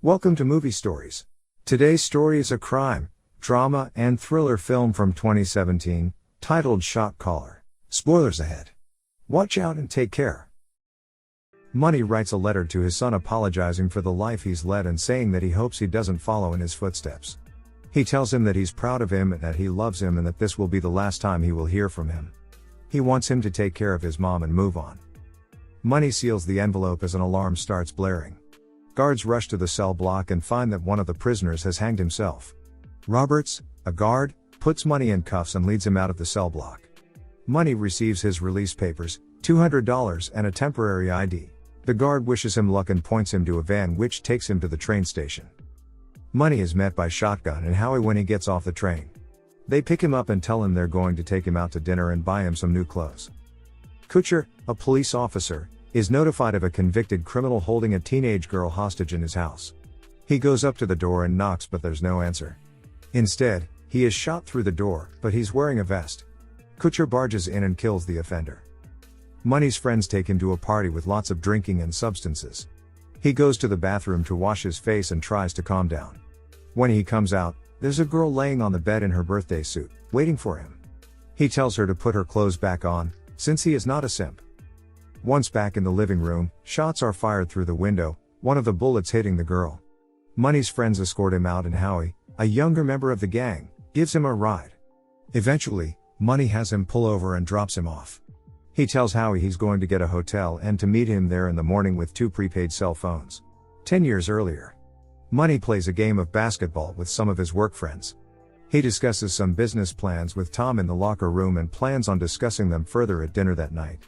Welcome to Movie Stories. Today's story is a crime, drama, and thriller film from 2017, titled Shot Caller. Spoilers ahead. Watch out and take care. Money writes a letter to his son apologizing for the life he's led and saying that he hopes he doesn't follow in his footsteps. He tells him that he's proud of him and that he loves him and that this will be the last time he will hear from him. He wants him to take care of his mom and move on. Money seals the envelope as an alarm starts blaring. Guards rush to the cell block and find that one of the prisoners has hanged himself. Roberts, a guard, puts Money in cuffs and leads him out of the cell block. Money receives his release papers, $200 and a temporary ID. The guard wishes him luck and points him to a van which takes him to the train station. Money is met by Shotgun and Howie when he gets off the train. They pick him up and tell him they're going to take him out to dinner and buy him some new clothes. Kutcher, a police officer, is notified of a convicted criminal holding a teenage girl hostage in his house. He goes up to the door and knocks, but there's no answer. Instead, he is shot through the door, but he's wearing a vest. Kutcher barges in and kills the offender. Money's friends take him to a party with lots of drinking and substances. He goes to the bathroom to wash his face and tries to calm down. When he comes out, there's a girl laying on the bed in her birthday suit, waiting for him. He tells her to put her clothes back on, since he is not a simp. Once back in the living room, shots are fired through the window, one of the bullets hitting the girl. Money's friends escort him out and Howie, a younger member of the gang, gives him a ride. Eventually, Money has him pull over and drops him off. He tells Howie he's going to get a hotel and to meet him there in the morning with 2 prepaid cell phones. 10 years earlier, Money plays a game of basketball with some of his work friends. He discusses some business plans with Tom in the locker room and plans on discussing them further at dinner that night.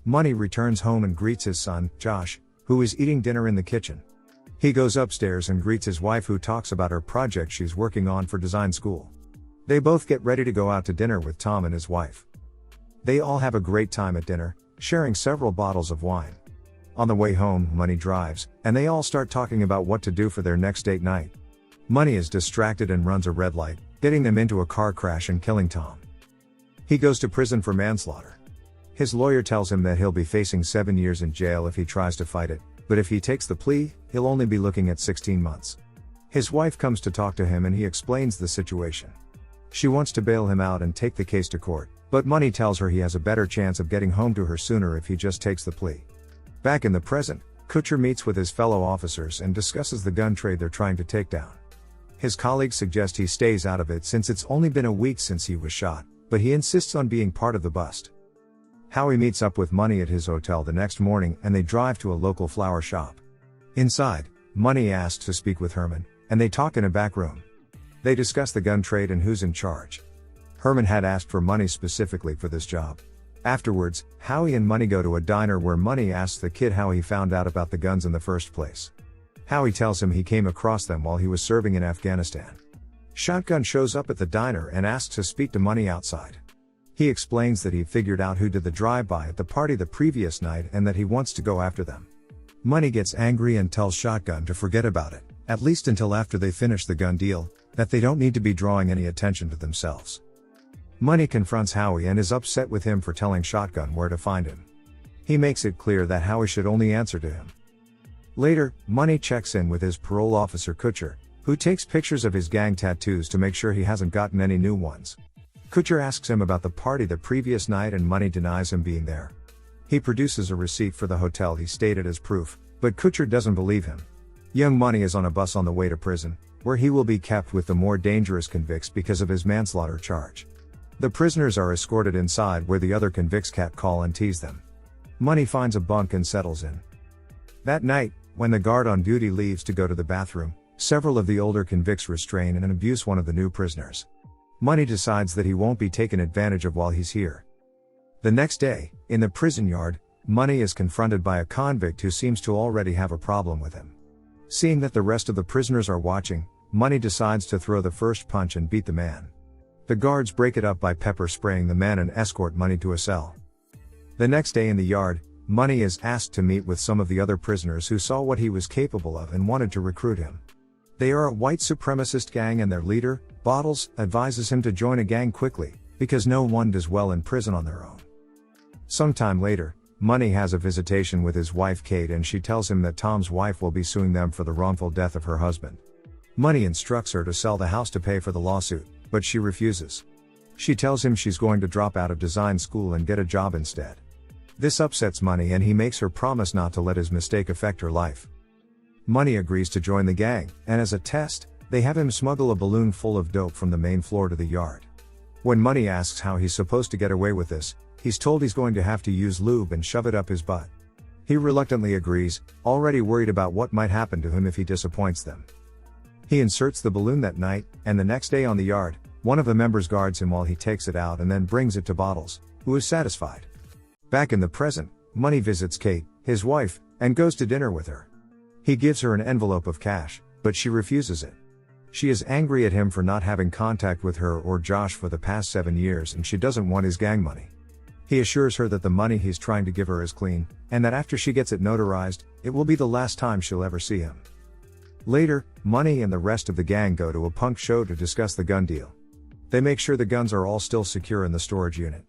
Money returns home and greets his son, Josh, who is eating dinner in the kitchen. He goes upstairs and greets his wife who talks about her project she's working on for design school. They both get ready to go out to dinner with Tom and his wife. They all have a great time at dinner, sharing several bottles of wine. On the way home, Money drives, and they all start talking about what to do for their next date night. Money is distracted and runs a red light, getting them into a car crash and killing Tom. He goes to prison for manslaughter. His lawyer tells him that he'll be facing 7 years in jail if he tries to fight it, but if he takes the plea, he'll only be looking at 16 months. His wife comes to talk to him and he explains the situation. She wants to bail him out and take the case to court, but Money tells her he has a better chance of getting home to her sooner if he just takes the plea. Back in the present, Kutcher meets with his fellow officers and discusses the gun trade they're trying to take down. His colleagues suggest he stays out of it since it's only been a week since he was shot, but he insists on being part of the bust. Howie meets up with Money at his hotel the next morning and they drive to a local flower shop. Inside, Money asks to speak with Herman, and they talk in a back room. They discuss the gun trade and who's in charge. Herman had asked for Money specifically for this job. Afterwards, Howie and Money go to a diner where Money asks the kid how he found out about the guns in the first place. Howie tells him he came across them while he was serving in Afghanistan. Shotgun shows up at the diner and asks to speak to Money outside. He explains that he figured out who did the drive-by at the party the previous night and that he wants to go after them. Money gets angry and tells Shotgun to forget about it, at least until after they finish the gun deal, that they don't need to be drawing any attention to themselves. Money confronts Howie and is upset with him for telling Shotgun where to find him. He makes it clear that Howie should only answer to him. Later, Money checks in with his parole officer Kutcher, who takes pictures of his gang tattoos to make sure he hasn't gotten any new ones. Kutcher asks him about the party the previous night and Money denies him being there. He produces a receipt for the hotel he stayed at as proof, but Kutcher doesn't believe him. Young Money is on a bus on the way to prison, where he will be kept with the more dangerous convicts because of his manslaughter charge. The prisoners are escorted inside where the other convicts catcall and tease them. Money finds a bunk and settles in. That night, when the guard on duty leaves to go to the bathroom, several of the older convicts restrain and abuse one of the new prisoners. Money decides that he won't be taken advantage of while he's here. The next day, in the prison yard, Money is confronted by a convict who seems to already have a problem with him. Seeing that the rest of the prisoners are watching, Money decides to throw the first punch and beat the man. The guards break it up by pepper spraying the man and escort Money to a cell. The next day in the yard, Money is asked to meet with some of the other prisoners who saw what he was capable of and wanted to recruit him. They are a white supremacist gang and their leader, Bottles, advises him to join a gang quickly, because no one does well in prison on their own. Sometime later, Money has a visitation with his wife Kate, and she tells him that Tom's wife will be suing them for the wrongful death of her husband. Money instructs her to sell the house to pay for the lawsuit, but she refuses. She tells him she's going to drop out of design school and get a job instead. This upsets Money, and he makes her promise not to let his mistake affect her life. Money agrees to join the gang, and as a test, they have him smuggle a balloon full of dope from the main floor to the yard. When Money asks how he's supposed to get away with this, he's told he's going to have to use lube and shove it up his butt. He reluctantly agrees, already worried about what might happen to him if he disappoints them. He inserts the balloon that night, and the next day on the yard, one of the members guards him while he takes it out and then brings it to Bottles, who is satisfied. Back in the present, Money visits Kate, his wife, and goes to dinner with her. He gives her an envelope of cash, but she refuses it. She is angry at him for not having contact with her or Josh for the past 7 years, and she doesn't want his gang money. He assures her that the money he's trying to give her is clean, and that after she gets it notarized, it will be the last time she'll ever see him. Later, Money and the rest of the gang go to a punk show to discuss the gun deal. They make sure the guns are all still secure in the storage unit.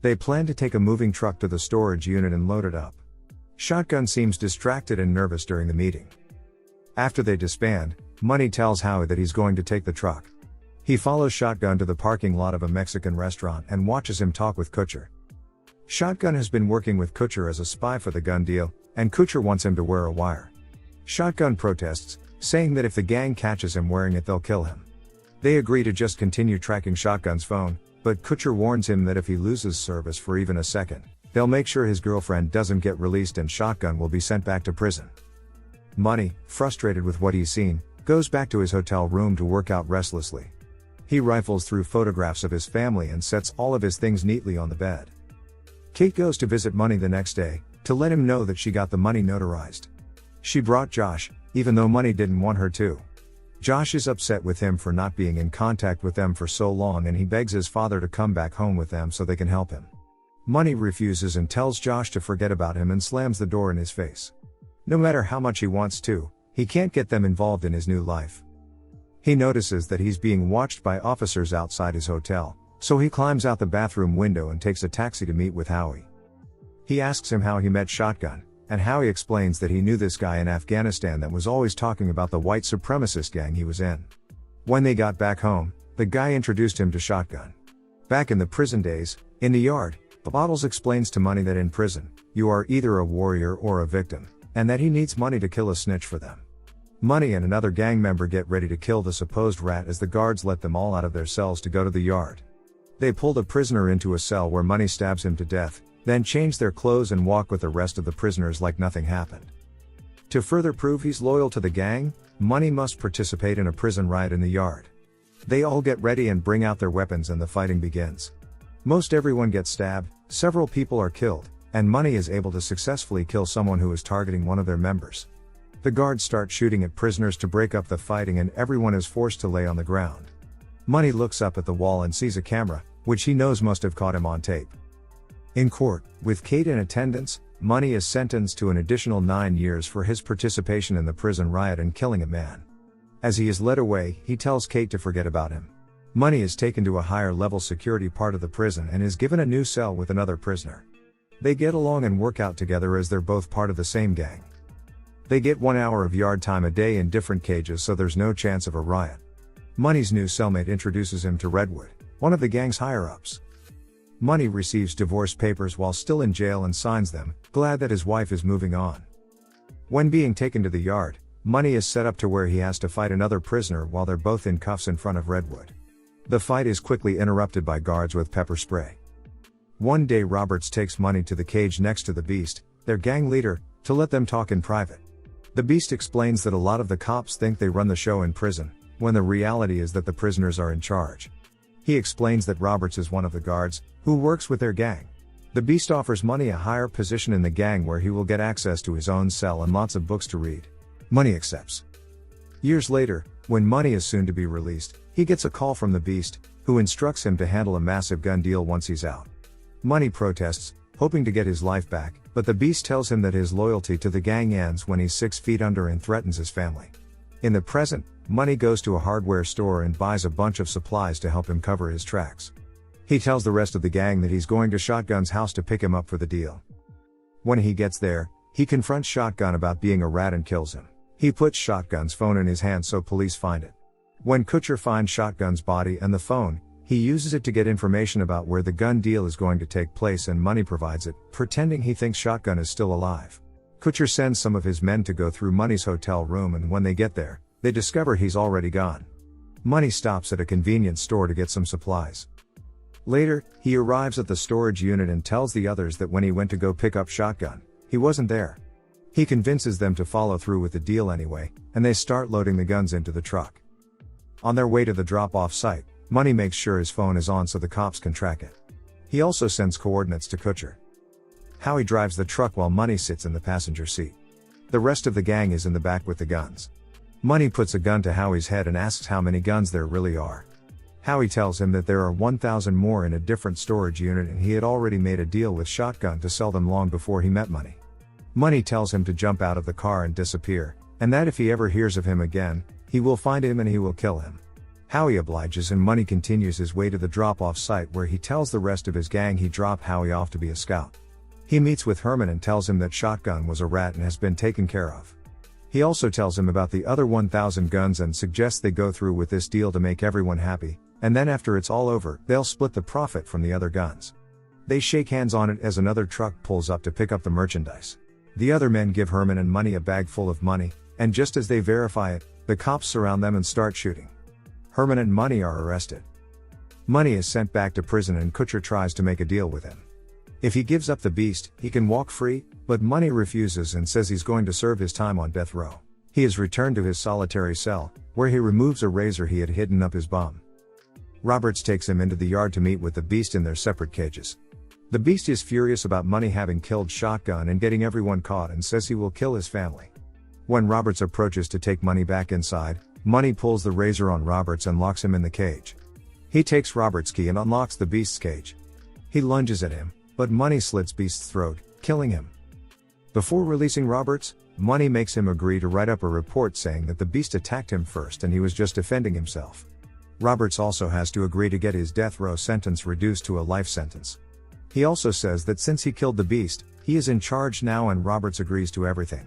They plan to take a moving truck to the storage unit and load it up. Shotgun seems distracted and nervous during the meeting. After they disband, Money tells Howie that he's going to take the truck. He follows Shotgun to the parking lot of a Mexican restaurant and watches him talk with Kutcher. Shotgun has been working with Kutcher as a spy for the gun deal, and Kutcher wants him to wear a wire. Shotgun protests, saying that if the gang catches him wearing it, they'll kill him. They agree to just continue tracking Shotgun's phone, but Kutcher warns him that if he loses service for even a second, they'll make sure his girlfriend doesn't get released and Shotgun will be sent back to prison. Money, frustrated with what he's seen, goes back to his hotel room to work out restlessly. He rifles through photographs of his family and sets all of his things neatly on the bed. Kate goes to visit Money the next day, to let him know that she got the money notarized. She brought Josh, even though Money didn't want her to. Josh is upset with him for not being in contact with them for so long, and he begs his father to come back home with them so they can help him. Money refuses and tells Josh to forget about him and slams the door in his face. No matter how much he wants to, he can't get them involved in his new life. He notices that he's being watched by officers outside his hotel, so he climbs out the bathroom window and takes a taxi to meet with Howie. He asks him how he met Shotgun, and Howie explains that he knew this guy in Afghanistan that was always talking about the white supremacist gang he was in. When they got back home, the guy introduced him to Shotgun. Back in the prison days, in the yard, Bottles explains to Money that in prison, you are either a warrior or a victim, and that he needs Money to kill a snitch for them. Money and another gang member get ready to kill the supposed rat as the guards let them all out of their cells to go to the yard. They pull the prisoner into a cell where Money stabs him to death, then change their clothes and walk with the rest of the prisoners like nothing happened. To further prove he's loyal to the gang, Money must participate in a prison riot in the yard. They all get ready and bring out their weapons, and the fighting begins. Most everyone gets stabbed, several people are killed, and Money is able to successfully kill someone who is targeting one of their members. The guards start shooting at prisoners to break up the fighting, and everyone is forced to lay on the ground. Money looks up at the wall and sees a camera, which he knows must have caught him on tape. In court, with Kate in attendance, Money is sentenced to an additional 9 years for his participation in the prison riot and killing a man. As he is led away, he tells Kate to forget about him. Money is taken to a higher level security part of the prison and is given a new cell with another prisoner. They get along and work out together as they're both part of the same gang. They get 1 hour of yard time a day in different cages, so there's no chance of a riot. Money's new cellmate introduces him to Redwood, one of the gang's higher-ups. Money receives divorce papers while still in jail and signs them, glad that his wife is moving on. When being taken to the yard, Money is set up to where he has to fight another prisoner while they're both in cuffs in front of Redwood. The fight is quickly interrupted by guards with pepper spray. One day Roberts takes Money to the cage next to the Beast, their gang leader, to let them talk in private. The Beast explains that a lot of the cops think they run the show in prison, when the reality is that the prisoners are in charge. He explains that Roberts is one of the guards, who works with their gang. The Beast offers Money a higher position in the gang where he will get access to his own cell and lots of books to read. Money accepts. Years later, when Money is soon to be released, he gets a call from the Beast, who instructs him to handle a massive gun deal once he's out. Money protests, hoping to get his life back, but the Beast tells him that his loyalty to the gang ends when he's 6 feet under and threatens his family. In the present, Money goes to a hardware store and buys a bunch of supplies to help him cover his tracks. He tells the rest of the gang that he's going to Shotgun's house to pick him up for the deal. When he gets there, he confronts Shotgun about being a rat and kills him. He puts Shotgun's phone in his hand so police find it. When Kutcher finds Shotgun's body and the phone, he uses it to get information about where the gun deal is going to take place, and Money provides it, pretending he thinks Shotgun is still alive. Kutcher sends some of his men to go through Money's hotel room, and when they get there, they discover he's already gone. Money stops at a convenience store to get some supplies. Later, he arrives at the storage unit and tells the others that when he went to go pick up Shotgun, he wasn't there. He convinces them to follow through with the deal anyway, and they start loading the guns into the truck. On their way to the drop-off site, Money makes sure his phone is on so the cops can track it. He also sends coordinates to Kutcher. Howie drives the truck while Money sits in the passenger seat. The rest of the gang is in the back with the guns. Money puts a gun to Howie's head and asks how many guns there really are. Howie tells him that there are 1,000 more in a different storage unit, and he had already made a deal with Shotgun to sell them long before he met Money. Money tells him to jump out of the car and disappear, and that if he ever hears of him again, he will find him and he will kill him. Howie obliges, and Money continues his way to the drop-off site where he tells the rest of his gang he dropped Howie off to be a scout. He meets with Herman and tells him that Shotgun was a rat and has been taken care of. He also tells him about the other 1,000 guns and suggests they go through with this deal to make everyone happy, and then after it's all over, they'll split the profit from the other guns. They shake hands on it as another truck pulls up to pick up the merchandise. The other men give Herman and Money a bag full of money, and just as they verify it, the cops surround them and start shooting. Herman and Money are arrested. Money is sent back to prison, and Kutcher tries to make a deal with him. If he gives up the beast, he can walk free, but Money refuses and says he's going to serve his time on death row. He is returned to his solitary cell, where he removes a razor he had hidden up his bum. Roberts takes him into the yard to meet with the beast in their separate cages. The beast is furious about Money having killed Shotgun and getting everyone caught, and says he will kill his family. When Roberts approaches to take Money back inside, Money pulls the razor on Roberts and locks him in the cage. He takes Roberts' key and unlocks the beast's cage. He lunges at him, but Money slits Beast's throat, killing him. Before releasing Roberts, Money makes him agree to write up a report saying that the beast attacked him first and he was just defending himself. Roberts also has to agree to get his death row sentence reduced to a life sentence. He also says that since he killed the beast, he is in charge now, and Roberts agrees to everything.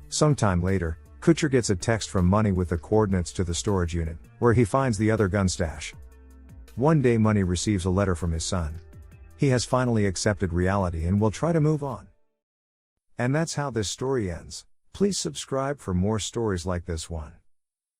Sometime later, Kutcher gets a text from Money with the coordinates to the storage unit, where he finds the other gun stash. One day Money receives a letter from his son. He has finally accepted reality and will try to move on. And that's how this story ends. Please subscribe for more stories like this one.